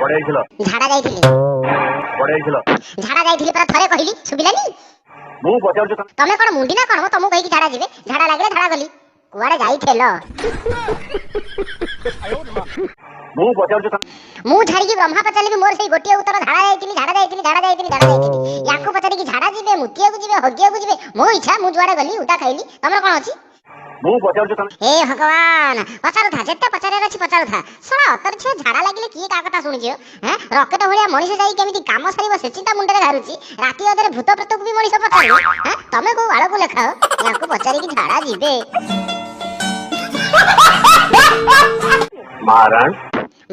ପଡେଇଥିଲ ଝାଡା ଯାଇଥିଲି ପଡେଇଥିଲ ଝାଡା ଯାଇଥିଲି ପରା ଥରେ କହିଲି ଶୁଭିଲାନି ମୁଁ ପଚାରୁଛି ତମେ କଣ ମୁଣ୍ଡି ନା କଣ ତମକୁ କହିକି ଝାଡା ଯିବେ ଝାଡା ଲାଗିଲେ ଝାଡା ଗଲି କୁଆଡେ ଯାଇଥିଲ ମୁଁ ପଚାରୁଛି ମୁଁ ଛାଡିକି ବ୍ରହ୍ମା ପଚାରିଲି ମୋର ସେଇ ଗୋଟିଏ ଉତ୍ତର ଝାଡା ଯାଇଥିଲି ୟାଙ୍କୁ ପଚାରିକି ଝାଡା ଯିବେ ମୁତିବାକୁ ଯିବେ ହଗିବାକୁ ଯିବେ ମୋ ଇଚ୍ଛା ମୁଁ ଯୁଆଡେ ଗଲି ଉଦା ଖାଇଲି ତମର କଣ ଅଛି ମୁଁ ପଚାରୁଛି हे भगवान पचारुथा जेते पचारे अछि पचारुथा सळा अतरछ झाडा लागले की का कथा सुनिजियो हैं रॉकेट भलिया मनीष जाई केमिति काम सरीबो से चिंता मुंडरे घारुची राती अदरे भूत प्रेत को भी मनीष पचारे हैं तमे को वाळ को लेखाओ याको पचारी की झाडा जीबे मारण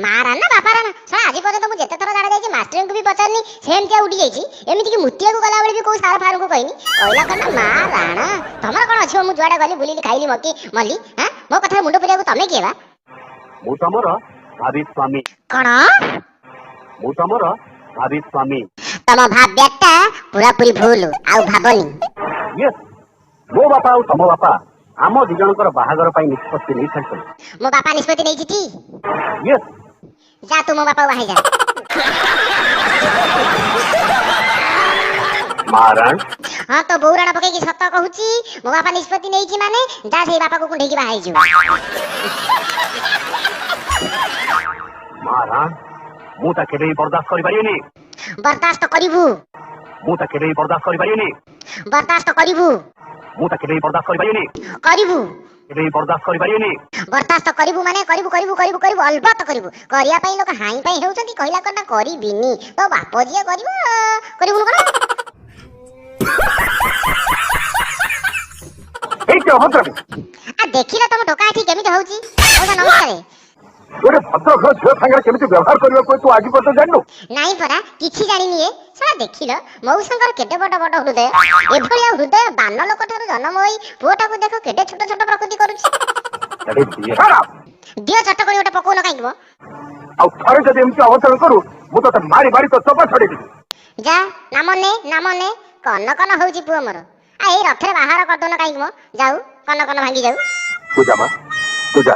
मारा ना बापारा ना सळा आजि पर्यंत मु जेते थरा झाडा जाईची मास्टर को भी पचारनी सेम क्या उडी जाईची एमिति की मुतिया को गला बेले भी कोई सारा फार को कहनी कहला कना माराणा तमर कोन अछि मु जुआडा गली बुलीली खाइली मकी मल्ली हैं मो कथा मुंड पुरिया को तमे केबा मु तमर भाभी स्वामी कोन मु तमर भाभी स्वामी तम भाव्यता पूरा पूरी भूल आउ भाबनी यस मो बापा और तम बापा आम दि जनकर बाहागर पई निष्पत्ति नै छाडछन मो बापा निष्पत्ति नै छिटी यस जा तू मो बापा वाही जा मारण हां तो बौराणा पके की सत्य कहूची मो बापा निष्पत्ति नै छी माने जा सेई बापा को कुंढे की बाहाई छु मारण मु ता केबे बर्दाश्त करि परियेनी बर्दाश्त करिबू मु ता केबे बर्दाश्त करि परियेनी बर्दाश्त करिबू मु ता केबे बर्दाश्त करि परियेनी करिबू केबे बर्दाश्त करि परियेनी बर्दाश्त करिबू माने करिबू अलबत करिबू करिया पई लोक हाई पई हेउचंती कहिला करना करिबिनी तो बाप जिया करिबो करिबू न ए के भद्र आ देखिला तम ढोका एठी केमिति होउची ओजा नमस्कार ओरे भद्र घर झियो संगे केमिति व्यवहार करियो को तू आजि पतो जाननु नाही परा किछि जानिनी ए सारा देखिलो मौसंकर केते बड बड हृदय एभलिया हृदय बान लोक ठारू जन्म होई पुओटा को देखो केते छोट छोट प्रकृति करूची अरे बिहारा दियो चट करी ओटा पको न काइबो आ थरे जदि एमति अवतरण करू मु तो मारी मारी तो चपा छडी दी जा नामने कन कन होउची पुओ मोर आ ए रथरे बाहर कर दो न काइबो जाऊ कन कन भांगी जाऊ तू जा